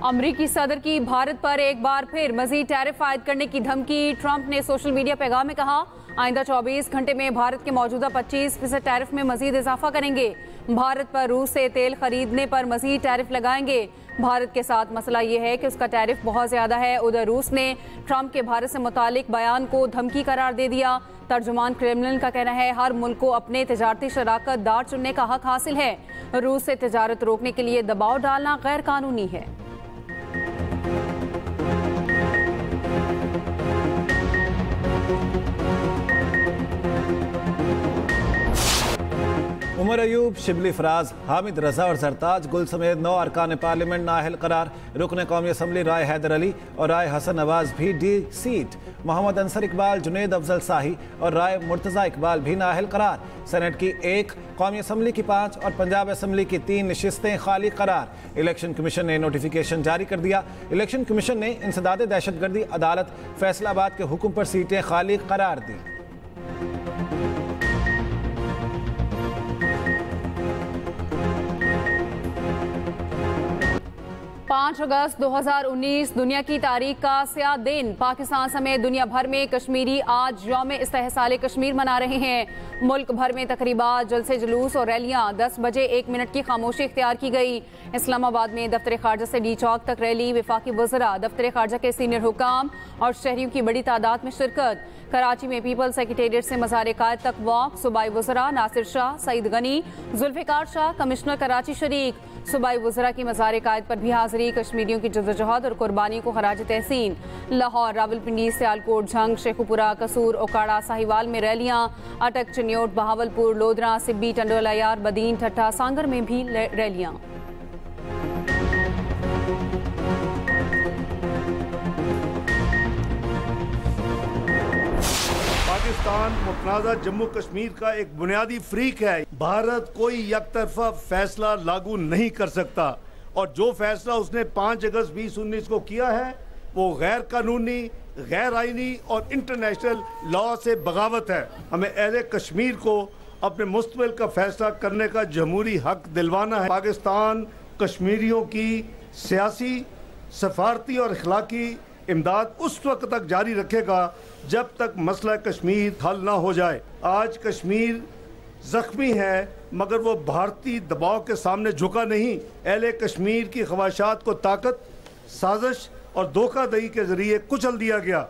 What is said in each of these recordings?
अमरीकी सदर की भारत पर एक बार फिर मजीद टैरिफ आयद करने की धमकी। ट्रंप ने सोशल मीडिया पैगाम में कहा, आइंदा 24 घंटे में भारत के मौजूदा 25% टैरिफ में मजीद इजाफा करेंगे। भारत पर रूस से तेल खरीदने पर मजीद टैरिफ लगाएंगे। भारत के साथ मसला ये है कि उसका टैरिफ बहुत ज्यादा है। उधर रूस ने ट्रंप के भारत से मुतालिक बयान को धमकी करार दे दिया। तर्जुमान क्रेमलिन का कहना है, हर मुल्क को अपने तजारती शराकत दार चुनने का हक हासिल है। रूस से तजारत रोकने के लिए दबाव डालना गैर कानूनी है। उमर अयूब, शिबली फराज, हामिद रजा और सरताज गुल समेत 9 अरकान पार्लियामेंट नाअहल करार। रुकन कौमी असम्बली राय हैदर अली और राय हसन नवाज भी डी सीट। मोहम्मद अंसर इकबाल, जुनेद अफजल शाही और राय मुर्तज़ा इकबाल भी नाअहल करार। सेनेट की 1, कौमी असम्बली की 5 और पंजाब असम्बली की 3 नशिस्तें खाली करार। इलेक्शन कमीशन ने नोटिफिकेशन जारी कर दिया। इलेक्शन कमीशन ने इंसदाद दहशतगर्दी अदालत फैसलाबाद के हुक्म पर सीटें खाली करार दी। 5 अगस्त 2019 दुनिया की तारीख का स्याह दिन। पाकिस्तान समेत दुनिया भर में कश्मीरी आज यौम इस्तेहसाल कश्मीर मना रहे हैं। मुल्क भर में तकरीबात, जलसे जुलूस और रैलियां। 10 बजे 1 मिनट की खामोशी इख्तियार की गई। इस्लामाबाद में दफ्तर खारजा से डी चौक तक रैली। वफाकी वज़रा, दफ्तर खारजा के सीनियर हुकाम और शहरियों की बड़ी तादाद में शिरकत। कराची में पीपल्स सेक्रेटेरिएट से मज़ार कायद तक वॉक। सूबाई वज़रा नासिर शाह, सईद गनी, जुल्फ़िकार शाह, कमिश्नर कराची शरीक। सूबाई वज़रा की मज़ार कायद पर भी हाजिरी। कश्मीरियों की जद्दोजहद और कुर्बानी को खराज तहसीन। लाहौर, रावलपिंडी, सियालकोट, झंग, शेखुपुरा, कसूर, ओकाड़ा, साहिवाल में रैलियां। अटक, चिन्योट, बहावलपुर, लोधरा, सिब्बी, टंडोलायार, बदीन, ठट्ठा, सांगर में भी रैलियां। पाकिस्तान मुतनाज़ा जम्मू कश्मीर का एक बुनियादी फ्रीक है। भारत कोई यकतरफा फैसला लागू नहीं कर सकता और जो फैसला उसने 5 अगस्त 2019 को किया है वो गैर कानूनी, गैर आईनी और इंटरनेशनल लॉ से बगावत है। हमें अहले कश्मीर को अपने मुस्तक़बिल का फैसला करने का जमहूरी हक दिलवाना है। पाकिस्तान कश्मीरियों की सियासी, सफारती और अखलाकी इमदाद उस वक्त तक जारी रखेगा जब तक मसला कश्मीर हल ना हो जाए। आज कश्मीर जख्मी है मगर वो भारतीय दबाव के सामने झुका नहीं। अहले कश्मीर की ख्वाहिशात को ताकत, साजिश और धोखाधड़ी के जरिए कुचल दिया गया।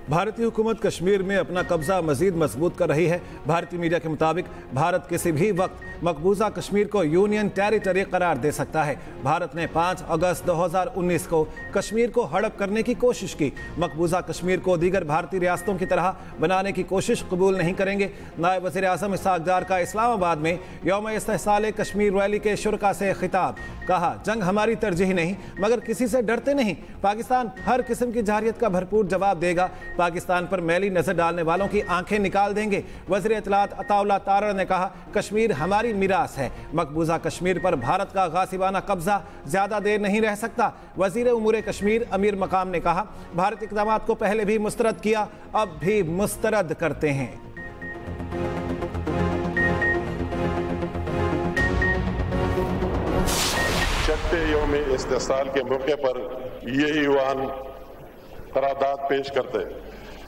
भारतीय हुकूमत कश्मीर में अपना कब्जा मजीद मजबूत कर रही है। भारतीय मीडिया के मुताबिक भारत किसी भी वक्त मकबूजा कश्मीर को यूनियन टेरिटरी करार दे सकता है। भारत ने 5 अगस्त 2019 को कश्मीर को हड़प करने की कोशिश की। मकबूजा कश्मीर को दीगर भारतीय रियासतों की तरह बनाने की कोशिश कबूल नहीं करेंगे। नायब वज़ीर आज़म इसहाक़ डार का इस्लामाबाद में यौम इस्तेहसाल कश्मीर रैली के शुरका से खिताब। कहा, जंग हमारी तरजीह नहीं मगर किसी से डरते नहीं। पाकिस्तान हर किस्म की जारहियत का भरपूर जवाब देगा। पाकिस्तान पर मैली नजर डालने वालों की आंखें निकाल देंगे। वज़ीर इत्तलात अताउल्लाह तारड़ ने कहा, कश्मीर हमारी मिरास है। मकबूजा कश्मीर पर भारत का गासिबाना कब्जा ज्यादा देर नहीं रह सकता। वज़ीर उमूर कश्मीर अमीर मकाम ने कहा, भारत इक़दाम को पहले भी मुस्तरद किया, अब भी मुस्तरद करते हैं। छठे यौम इस्तेहसाल के मौके पर ये ईवान करारदाद पेश करते हैं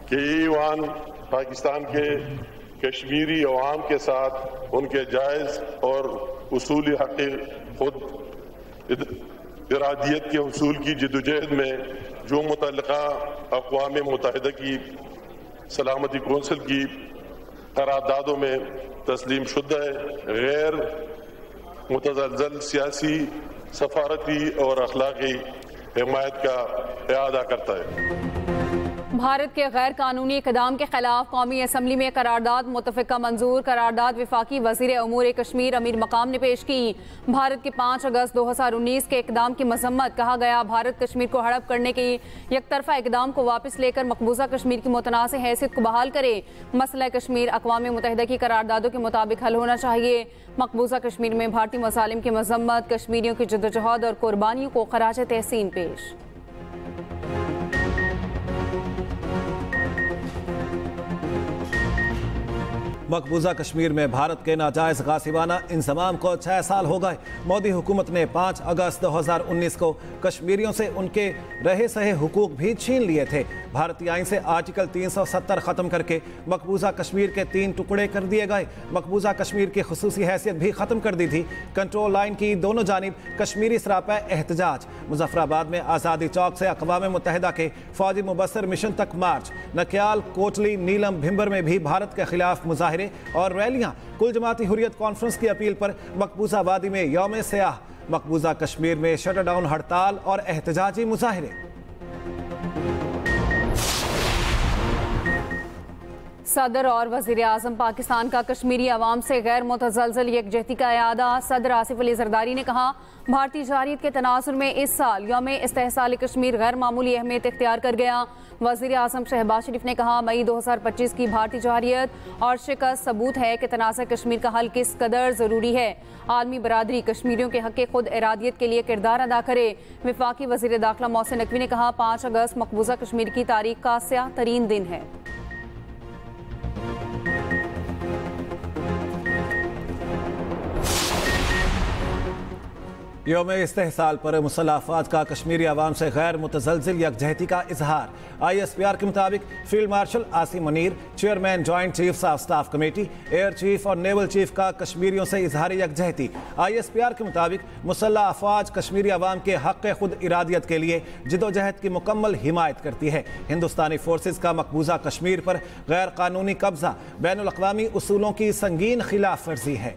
कि ये ईवान पाकिस्तान के कश्मीरी अवाम के साथ उनके जायज़ और उसूली हक़ खुद इरादियत के उसूल की जद्दोजहद में जो मुतल्लिक़ा अक़वाम मुत्तहिदा की सलामती कौंसिल की करारदादों में तस्लीम शुदा गैर मुतज़लज़ल सियासी, सफारती और अखलाकी हिमायत का इआदा करता है। भारत के गैर कानूनी इक़दाम के खिलाफ कौमी असम्बली में करारदाद मुतफ़िका मंजूर। करारदाद वफाकी वज़ीर उमूर कश्मीर अमीर मकाम ने पेश की। भारत के 5 अगस्त 2019 के इक़दाम की मज़म्मत। कहा गया, भारत कश्मीर को हड़प करने के यकतरफा इक़दाम को वापस लेकर मकबूजा कश्मीर की मुतनाज़ हैसियत को बहाल करे। मसला कश्मीर अक़वाम मुत्तहिदा की करारदादों के मुताबिक हल होना चाहिए। मकबूजा कश्मीर में भारतीय मसालिम की मज़म्मत। कश्मीरियों की जद्दोजहद और कुर्बानियों को खराज तहसीन पेश। मकबूजा कश्मीर में भारत के नाजायज गासिबाना इंजमाम को 6 साल हो गए। मोदी हुकूमत ने 5 अगस्त 2019 को कश्मीरियों से उनके रहे सहे हुकूक भी छीन लिए थे। भारतीय आईन से आर्टिकल 370 खत्म करके मकबूजा कश्मीर के 3 टुकड़े कर दिए गए। मकबूजा कश्मीर की खुसूसी हैसियत भी खत्म कर दी थी। कंट्रोल लाइन की दोनों जानिब कश्मीरी सरापा एहतजाज। मुजफ्फराबाद में आज़ादी चौक से अक़वाम मुत्तहिदा के फौजी मुबस्सर मिशन तक मार्च। नक्याल, कोटली, नीलम, भिंबर में भी भारत के खिलाफ मुजाहिरे और रैलियां। कुल जमाती हुर्रियत कॉन्फ्रेंस की अपील पर मकबूजा वादी में यौम सयाह। मकबूजा कश्मीर में शटडाउन हड़ताल और एहतजाजी मुजाहिरे। सदर और वज़ीर आज़म पाकिस्तान का कश्मीरी अवाम से गैर मुतज़लज़ल यकजहती का इयादा। सदर आसिफ अली ज़रदारी ने कहा, भारतीय जारियत के तनासुर में इस साल यौम इस्तेहसाल कश्मीर गैर मामूली अहमियत इख्तियार कर गया। वज़ीर आज़म शहबाज शरीफ ने कहा, मई 2025 की भारतीय जारियत और शिकस्त सबूत है कि तनाज़ा कश्मीर का हल किस कदर ज़रूरी है। आलमी बरादरी कश्मीरियों के हक़ खुद इरादियत के लिए किरदार अदा करे। वफाकी वज़ीर दाखिला मोहसिन नकवी ने कहा, 5 अगस्त मकबूजा कश्मीर की तारीख का स्याह तरीन दिन है। यौम इस्तेहसाल पर मुसल्लह अफवाज का कश्मीरी अवाम से गैर मुतज़लज़िल यकजहती का इजहार। ISPR के मुताबिक field marshal Asim Munir, chairman joint chiefs of staff committee, air chief और नेवल चीफ का कश्मीरियों से इजहार यकजहती। ISPR के मुताबिक मुसल्लह अफवाज कश्मीरी अवाम के हक़ खुद इरादियत के लिए जिदोजहद की मुकम्मल हिमायत करती है। हिंदुस्तानी फोर्सेज का मकबूजा कश्मीर पर गैर कानूनी कब्जा बैनुल अक़वामी उसूलों की संगीन खिलाफ वर्जी है।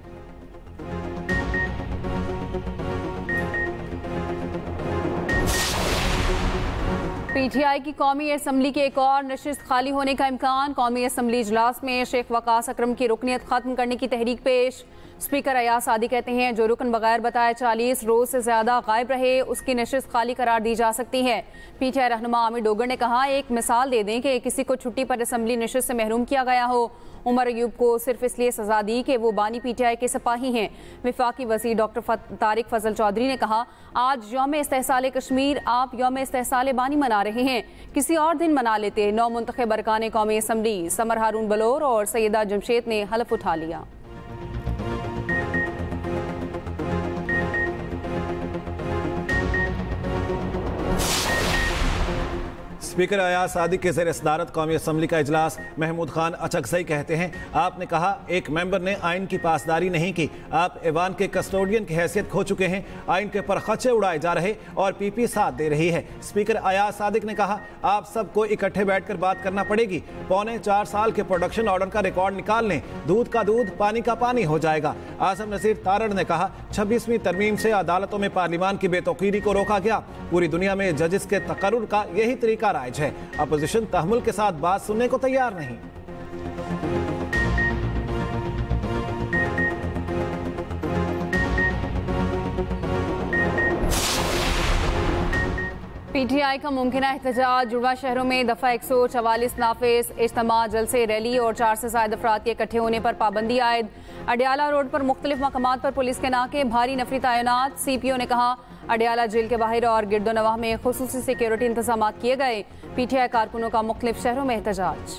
PTI की कौमी असम्बली के एक और नशिस्त खाली होने का इम्कान। कौमी असम्बली इजलास में शेख वकास अकरम की रुकनियत खत्म करने की तहरीक पेश। स्पीकर अयाज सादी कहते हैं, जो रुकन बगैर बताए 40 रोज से ज्यादा गायब रहे उसकी नशिस्त खाली करार दी जा सकती है। PTI रहनुमा आमिर डोगर ने कहा, एक मिसाल दे दें कि किसी को छुट्टी पर असम्बली नशिस्त से महरूम किया गया हो। उमर अयूब को सिर्फ इसलिए सजा दी कि वो बानी PTI के सिपाही हैं। वफाकी वज़ीर डॉक्टर तारिक फजल चौधरी ने कहा, आज यौम इस्तेहसाल कश्मीर, आप यौम इस्तेहसाल बानी मना रहे हैं, किसी और दिन मना लेते। 9 मुंतखब अरकान कौमी असम्बली समर हारून बलोर और सैयदा जमशेद ने हलफ उठा लिया। स्पीकर अयाज सादी के ज़ेर सदारत कौमी असम्बली का इजलास। महमूद खान अचकज़ई कहते हैं, आपने कहा एक मेंबर ने आइन की पासदारी नहीं की, आप ऐवान के कस्टोडियन की हैसियत खो चुके हैं, आइन के पर खर्चे उड़ाए जा रहे और PP साथ दे रही है। स्पीकर अयाज सादिक ने कहा, आप सबको इकट्ठे बैठकर बात करना पड़ेगी। 4.25 साल के प्रोडक्शन ऑर्डर का रिकॉर्ड निकाल लें, दूध का दूध पानी का पानी हो जाएगा। आज़म नज़ीर तारड़ ने कहा, 26वीं तरमीम से अदालतों में पार्लिमान की बेतौकीरी को रोका गया। पूरी दुनिया में जजिस के तकर्रुर का यही तरीका राइज है। अपोजिशन तहमुल के साथ बात सुनने को तैयार नहीं। PTI का मुमकिना एहतजाज। जुड़वा शहरों में दफा 144 नाफिज। इज्तिमा, जलसे, रैली और 4 से ज्यादा अफराद के इकट्ठे होने पर पाबंदी आयद। अडियाला रोड पर मुख्तलिफ मकामात पर पुलिस के नाके, भारी नफरी तैनात। CPO ने कहा, अडियाला जेल के बाहर और गिरदोनवाह में खुसूसी सिक्योरिटी इंतजाम किए गए। PTI कारकुनों का मुख्तलिफ शहरों में एहतजाज।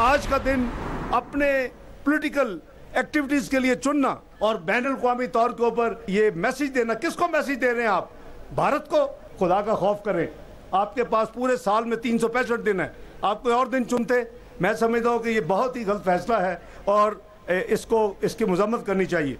आज का दिन अपने पॉलिटिकल एक्टिविटीज के लिए चुनना और बैनुल अक़वामी तौर के ऊपर ये मैसेज देना, किसको मैसेज दे रहे हैं आप? भारत को। खुदा का खौफ करें, आपके पास पूरे साल में 365 दिन है, आप कोई और दिन चुनते। मैं समझता हूँ कि ये बहुत ही गलत फैसला है और इसकी मजम्मत करनी चाहिए।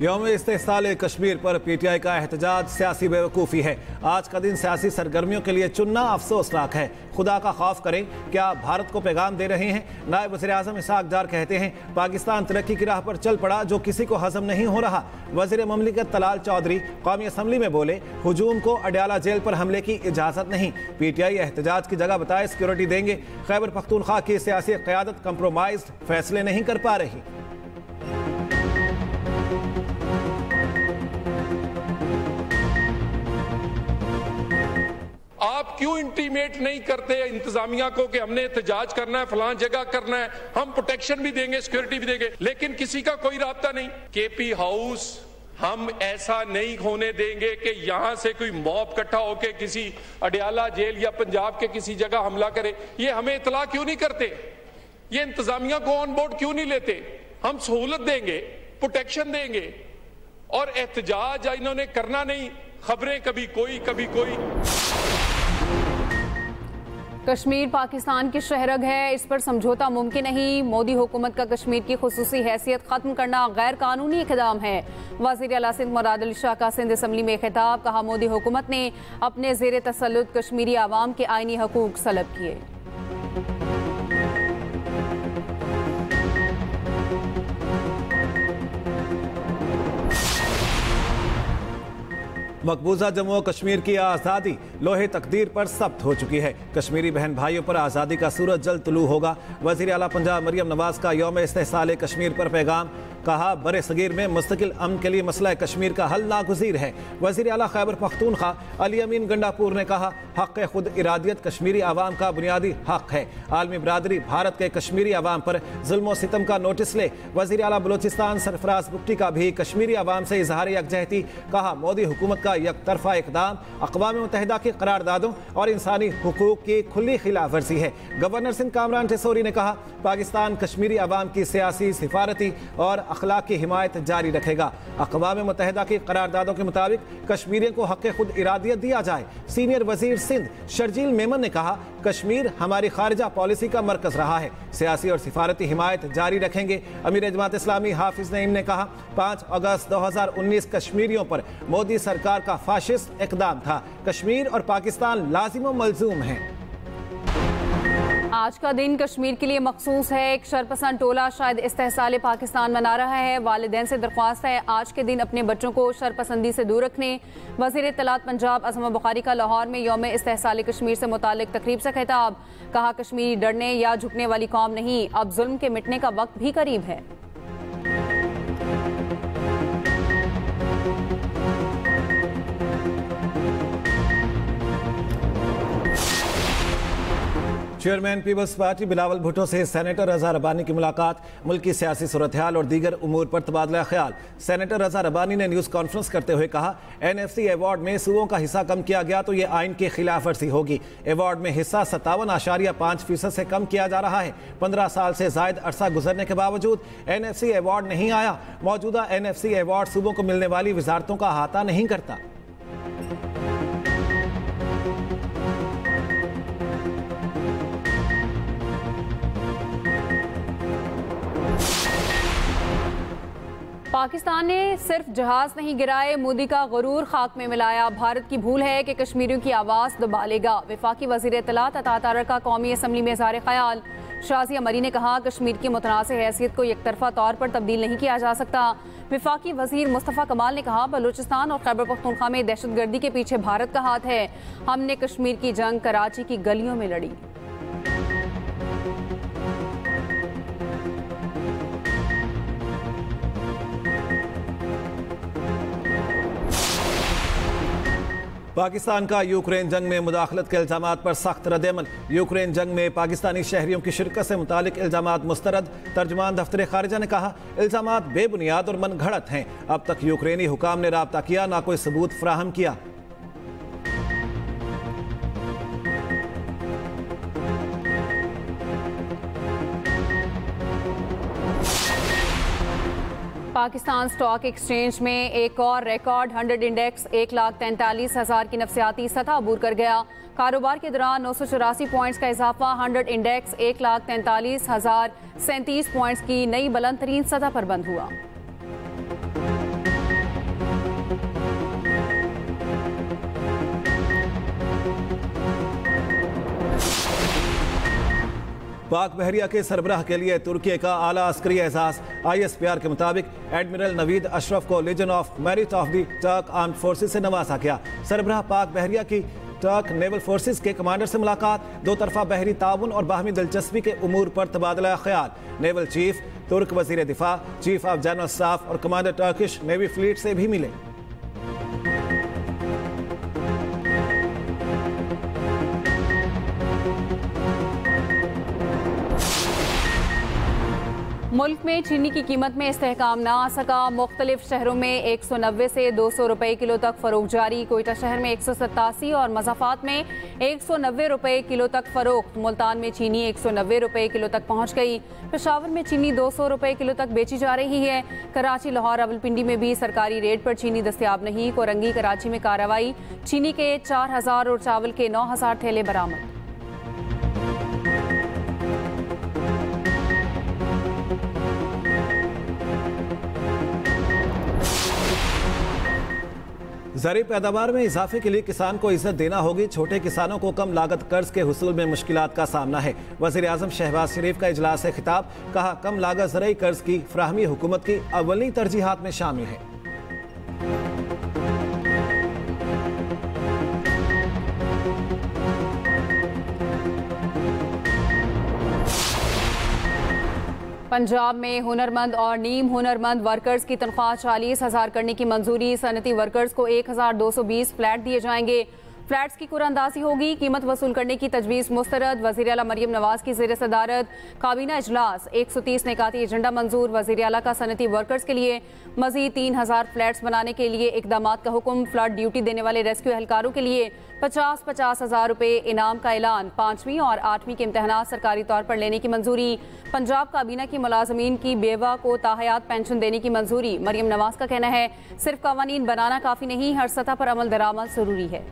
यौम इस्तेहसाल कश्मीर पर PTI का एहतजाज सियासी बेवकूफ़ी है। आज का दिन सियासी सरगर्मियों के लिए चुनना अफसोसनाक है। खुदा का खौफ करें, क्या भारत को पैगाम दे रहे हैं? नायब वज़ीर आज़म इसहाक डार कहते हैं, पाकिस्तान तरक्की की राह पर चल पड़ा जो किसी को हजम नहीं हो रहा। वज़ीर ममलिकत तलाल चौधरी कौमी असम्बली में बोले, हुजूम को अडियाला जेल पर हमले की इजाज़त नहीं। PTI एहतजाज की जगह बताए सिक्योरिटी देंगे। खैबर पख्तूनख्वा की सियासी क़यादत कंप्रोमाइज्ड फैसले नहीं कर पा रही। आपके क्यों इंटीमेट नहीं करते इंतजामिया को कि हमने एहतजाज करना है, फलां जगह करना है, हम प्रोटेक्शन भी देंगे, सिक्योरिटी भी देंगे, लेकिन किसी का कोई राब्ता नहीं। केपी हाउस हम ऐसा नहीं होने देंगे कि यहां से कोई मॉब इकट्ठा होकर किसी अडयाला जेल या पंजाब के किसी जगह हमला करे। ये हमें इतला क्यों नहीं करते? ये इंतजामिया को ऑन बोर्ड क्यों नहीं लेते? हम सहूलत देंगे, प्रोटेक्शन देंगे, और एहतजाज इन्होंने करना नहीं। खबरें कभी कोई कभी कोई। कश्मीर पाकिस्तान की शहरग है, इस पर समझौता मुमकिन नहीं। मोदी हुकूमत का कश्मीर की खुसूसी हैसियत खत्म करना गैर कानूनी इक़दाम है। वज़ीर आला सिंध मुराद अली शाह का सिंध असम्बली में खिताब। कहा, मोदी हुकूमत ने अपने ज़ेर तसल्लुत कश्मीरी आवाम के आइनी हकूक सलब किए। मकबूजा जम्मू और कश्मीर की आज़ादी लोहे तकदीर पर सब्त हो चुकी है। कश्मीरी बहन भाइयों पर आज़ादी का सूरज जल्द तुलू होगा। वज़ीर आला पंजाब मरियम नवाज का यौम इस्तेहसाल कश्मीर पर पैगाम। कहा, बरे सगीर में मुस्तकिल अमन के लिए मसला कश्मीर का हल नागुज़ीर है। वज़ीर आला खैबर पख्तूनख्वा अली अमीन गंडापुर ने कहा, हक़ खुद इरादियत कश्मीरी आवाम का बुनियादी हक़ है। आलमी बरादरी भारत के कश्मीरी आवाम पर जुल्म सितम का नोटिस ले। वज़ीर आला बलोचिस्तान सरफराज बुगटी का भी कश्मीरी आवाम से इजहार यकजहती। कहा, मोदी हुकूमत का एक तरफा इक़दाम अक़वाम मुत्तहिदा की करारदादों और इंसानी हुकूक की खुली खिलाफ वर्जी है। गवर्नर सिंध कामरान टेसोरी ने कहा, पाकिस्तान कश्मीरी आवाम की सियासी, सिफारती और अखलाक की हिमायत जारी रखेगा। अक़वाम मुत्तहिदा की करारदादों के मुताबिक कश्मीरियों को हक़ खुद इरादियत दिया जाए। सीनियर वजीर सिंध शर्जील मेमन ने कहा, कश्मीर हमारी खारिजा पॉलिसी का मरकज रहा है, सियासी और सिफारती हिमायत जारी रखेंगे। अमीर जमात इस्लामी हाफिज नईम ने कहा, 5 अगस्त 2019 कश्मीरियों पर मोदी सरकार का फाशिस्ट इक़दाम था। कश्मीर और पाकिस्तान लाजिम व मलजूम हैं। आज का दिन कश्मीर के लिए मखसूस है। एक शरपसंद टोला शायद इस्तेहसाल पाकिस्तान मना रहा है। वालिदैन से दरख्वास्त है आज के दिन अपने बच्चों को शरपसंदी से दूर रखने। वज़ीर इत्तलात पंजाब अज़म बुखारी का लाहौर में यौम इस्तेहसाल कश्मीर से मुतालिक तकरीब से खिताब। कहा, कश्मीरी डरने या झुकने वाली कौम नहीं, अब जुल्म के मिटने का वक्त भी करीब है। Chairman people's party Bilawal Bhutto से सेनेटर रजा रब्बानी की मुलाकात। मुल्क की सियासी सूरत हाल और दीगर उमूर पर तबादला ख्याल। सेनेटर रजा रब्बानी ने न्यूज़ कॉन्फ्रेंस करते हुए कहा, NFC अवार्ड में सूबों का हिस्सा कम किया गया तो ये आइन की खिलाफ वर्जी होगी। अवार्ड में हिस्सा 57.5% से कम किया जा रहा है। 15 साल से जायद अरसा गुजरने के बावजूद NFC अवार्ड नहीं आया। मौजूदा NFC अवार्ड सूबों को मिलने वाली वजारतों का अहाता नहीं करता। पाकिस्तान ने सिर्फ जहाज नहीं गिराए, मोदी का गुरूर खाक में मिलाया। भारत की भूल है कि कश्मीरियों की आवाज़ दबा लेगा। वफाकी वज़ीर इत्तलात अता तारर का कौमी असम्बली में इज़हार ख्याल। शाज़िया मरी ने कहा, कश्मीर की मुतनाज़ हैसियत को एक तरफा तौर पर तब्दील नहीं किया जा सकता। वफाकी वज़ीर मुस्तफ़ा कमाल ने कहा, बलूचिस्तान और खैबर पख्तूनख्वा में दहशतगर्दी के पीछे भारत का हाथ है। हमने कश्मीर की जंग कराची की गलियों में लड़ी। पाकिस्तान का यूक्रेन जंग में मुदाखलत के इल्जामात पर सख्त रद्द-ए-अमल। यूक्रेन जंग में पाकिस्तानी शहरियों की शिरकत से मुतालिक इल्जामात मुस्तरद। तर्जुमान दफ्तर खारिजा ने कहा, इल्जामात बेबुनियाद और मनगढ़ंत हैं। अब तक यूक्रेनी हुकाम ने राब्ता किया, ना कोई सबूत फराहम किया। पाकिस्तान स्टॉक एक्सचेंज में एक और रिकॉर्ड 100 इंडेक्स 1,43,000 की नफसियाती सतह अबूर कर गया। कारोबार के दौरान 984 पॉइंट्स का इजाफा। 100 इंडेक्स 1,43,037 पॉइंट्स की नई बुलंद तरीन सतह पर बंद हुआ। पाक बहरिया के सरबराह के लिए तुर्की का आला अस्करी एजाज। ISPR के मुताबिक एडमिरल नवीद अशरफ को legion of merit of the Turk armed forces से नवाजा गया। सरबराह पाक बहरिया की टर्क नेवल फोर्सेस के कमांडर से मुलाकात। दो तरफा बहरी ताउन और बाहमी दिलचस्पी के उमूर पर तबादला ख्याल। नेवल चीफ, तुर्क वजीर दिफा, चीफ ऑफ जनरल स्टाफ और कमांडर टर्किश नेवी फ्लीट से भी मिले। मुल्क में चीनी की कीमत में इस्तेहकाम ना आ सका। मुख्तलिफ शहरों में 190 से 200 रुपए किलो तक फरोख्त जारी। कोयटा शहर में 187 और मज़ाफ़ात में 190 रुपए किलो तक फरोख्त। मुल्तान में चीनी 190 रुपए किलो तक पहुंच गई। पेशावर में चीनी 200 रुपए किलो तक बेची जा रही है। कराची, लाहौर, रावलपिंडी में भी सरकारी रेट पर चीनी दस्तयाब नहीं। कोरंगी, कराची में कार्रवाई, चीनी के 4000 और चावल के 9000 थैले बरामद। ज़रूरी पैदावार में इजाफे के लिए किसान को इज्जत देना होगी। छोटे किसानों को कम लागत कर्ज के हुसूल में मुश्किलात का सामना है। वज़ीर आज़म शहबाज शरीफ का इजलास से खिताब, कहा कम लागत ज़रूरी कर्ज की फ्राहमी हुकूमत की अव्वली तरजीहात में शामिल है। पंजाब में हुनरमंद और नीम हुनरमंद वर्कर्स की तनख्वाह 40,000 करने की मंजूरी। सनती वर्कर्स को 1220 फ्लैट दिए जाएंगे। फ्लैट्स की कुरानंदाजी होगी। कीमत वसूल करने की तजवीज़ मुस्तरद। वज़ीर आला मरियम नवाज की ज़ेर सदारत काबीना इजलास। 130 निकाती एजेंडा मंजूर। वज़ीर आला का सनती वर्कर्स के लिए मज़ीद 3000 फ्लैट्स बनाने के लिए इकदामात का हुक्म। फ्लड ड्यूटी देने वाले रेस्क्यू एहलकारों के लिए 50-50 हज़ार रुपये इनाम का ऐलान। 5वीं और 8वीं के इम्तहानात सरकारी तौर पर लेने की मंजूरी। पंजाब काबीना की मुलाजमीन की बेवा को ताहयात पेंशन देने की मंजूरी। मरियम नवाज का कहना है सिर्फ कवानीन बनाना काफ़ी नहीं, हर सतह पर अमल दरामद ज़रूरी है।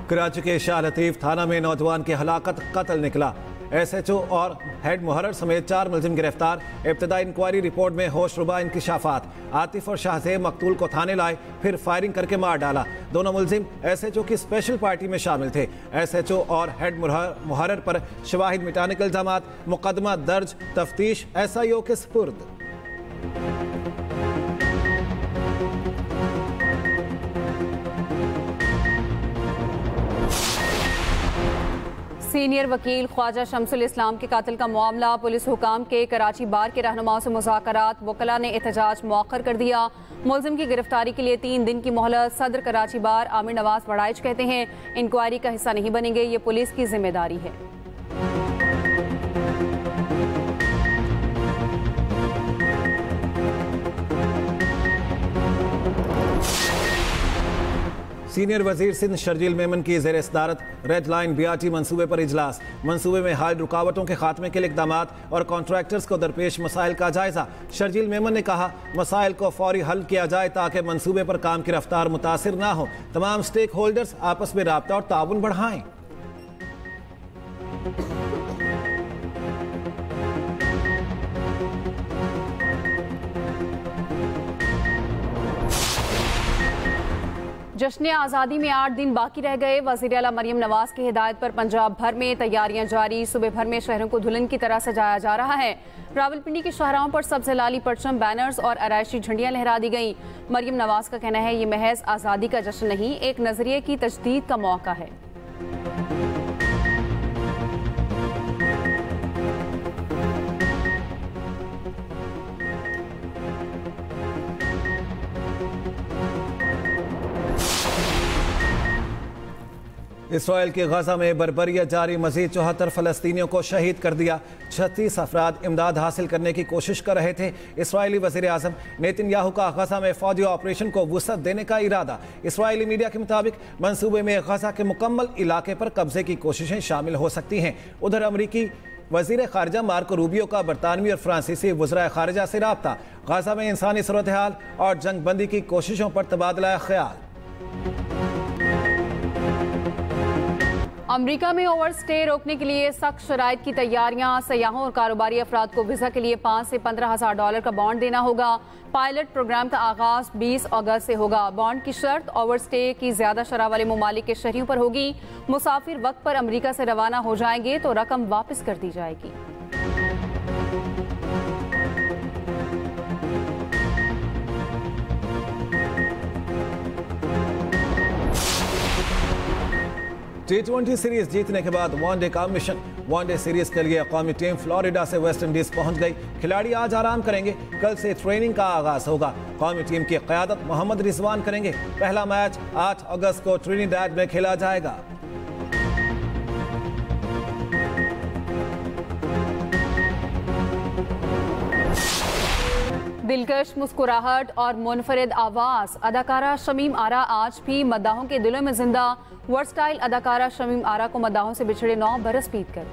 कराची के शाह लतीफ थाना में नौजवान की हलाकत कत्ल निकला। SHO और हेड मुहर्रर समेत 4 मुलजिम गिरफ्तार। इब्तदाई इंक्वायरी रिपोर्ट में होशरुबा इंकिशाफात। आतिफ और शाहजेब मकतूल को थाने लाए, फिर फायरिंग करके मार डाला। दोनों मुलजिम SHO की स्पेशल पार्टी में शामिल थे। SHO और हेड मुहर्रर पर शवाहिद मिटाने के इल्जामात। मुकदमा दर्ज, तफ्तीश SIO के सुपुर्द। सीनियर वकील ख्वाजा शमसुल इस्लाम के कातिल का मामला। पुलिस हुकाम के कराची बार के रहनुमाओं से मुज़ाकरात। वकला ने एहतजाज मौखर कर दिया। मुलजिम की गिरफ्तारी के लिए 3 दिन की मोहलत। सदर कराची बार आमिर नवाज वड़ाइच कहते हैं इंक्वायरी का हिस्सा नहीं बनेंगे, ये पुलिस की जिम्मेदारी है। सीनियर वजीर सिंध शर्जील मेमन की ज़ेर सदारत रेड लाइन BRT मंसूबे पर इजलास। मंसूबे में हाल रुकावटों के खात्मे के लिए इक़दामात और कॉन्ट्रैक्टर्स को दरपेश मसाइल का जायजा। शर्जील मेमन ने कहा मसाइल को फौरी हल किया जाए ताकि मंसूबे पर काम की रफ्तार मुतासिर ना हो। तमाम स्टेक होल्डर्स आपस में राब्ता और ताउन बढ़ाएं। जश्न आज़ादी में 8 दिन बाकी रह गए। वज़ीर आला मरियम नवाज की हिदायत पर पंजाब भर में तैयारियां जारी। सुबह भर में शहरों को दुल्हन की तरह सजाया जा रहा है। रावलपिंडी के शाहराहों पर सब्ज़ लाली परचम, बैनर्स और आराइशी झंडियां लहरा दी गईं। मरियम नवाज का कहना है ये महज आज़ादी का जश्न नहीं, एक नजरिए की तजदीद का मौका है। इसराइल के गजा में बर्बरियत जारी। मजीद 74 फलस्तीनियों को शहीद कर दिया। 36 अफराद इमदाद हासिल करने की कोशिश कर रहे थे। इसराइली वज़ीर आज़म नेतन्याहू का गजा में फौजी ऑपरेशन को वुसअत देने का इरादा। इसराइली मीडिया के मुताबिक मंसूबे में गजा के मुकम्मल इलाके पर कब्जे की कोशिशें शामिल हो सकती हैं। उधर अमरीकी वज़ीर ख़ारिजा मार्को रूबियो का बरतानवी और फ्रांसीसी वज़राए ख़ारिजा से राब्ता। गजा में इंसानी सूरत हाल और जंग बंदी की कोशिशों पर तबादला ख्याल। अमेरिका में ओवरस्टे रोकने के लिए सख्त शराइत की तैयारियां। सयाहों और कारोबारी अफराद को वीज़ा के लिए 5 से 15,000 डॉलर का बॉन्ड देना होगा। पायलट प्रोग्राम का आगाज 20 अगस्त से होगा। बॉन्ड की शर्त ओवरस्टे की ज्यादा शरह वाले ममालिक के शहरियों पर होगी। मुसाफिर वक्त पर अमेरिका से रवाना हो जाएंगे तो रकम वापस कर दी जाएगी। T20 सीरीज जीतने के बाद वनडे का मिशन। वनडे सीरीज के लिए कौमी टीम फ्लोरिडा से वेस्ट इंडीज पहुंच गई। खिलाड़ी आज आराम करेंगे। कल से ट्रेनिंग का आगाज होगा। कौमी टीम की क़यादत मोहम्मद रिजवान करेंगे। पहला मैच 8 अगस्त को ट्रिनिडाड में खेला जाएगा। दिलकश मुस्कुराहट और मुनफरिद आवाज अदाकारा शमीम आरा आज भी मद्दाहों के दिलों में जिंदा। वर्सटाइल अदाकारा शमीम आरा को मद्दाहों से बिछड़े 9 बरस बीत गए।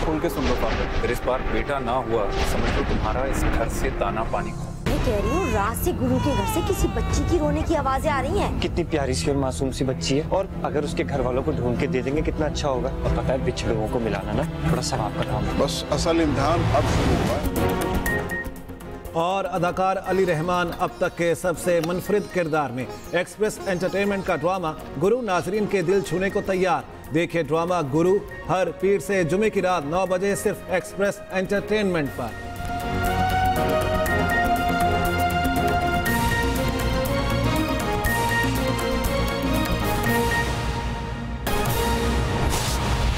खोल के सुन लो पापा, अगर इस बार बेटा ना हुआ समझ लो तुम्हारा इस घर से दाना पानी खो। मैं कह रही हूँ रात से गुरु के घर से किसी बच्ची की रोने की आवाजें आ रही हैं। कितनी प्यारी सी और मासूम सी बच्ची है, और अगर उसके घर वालों को ढूंढ के दे देंगे कितना अच्छा होगा। और पता है बिछड़े हुओं को मिलाना ना थोड़ा सवाब का काम है। बस असल इम्तिहान अब शुरू हुआ है। और अदाकार अली रहमान अब तक के सबसे मुनफरिद किरदार में। एक्सप्रेस एंटरटेनमेंट का ड्रामा गुरु नाजरीन के दिल छूने को तैयार। देखिए ड्रामा गुरु हर पीर से जुमे की रात 9 बजे सिर्फ एक्सप्रेस एंटरटेनमेंट पर।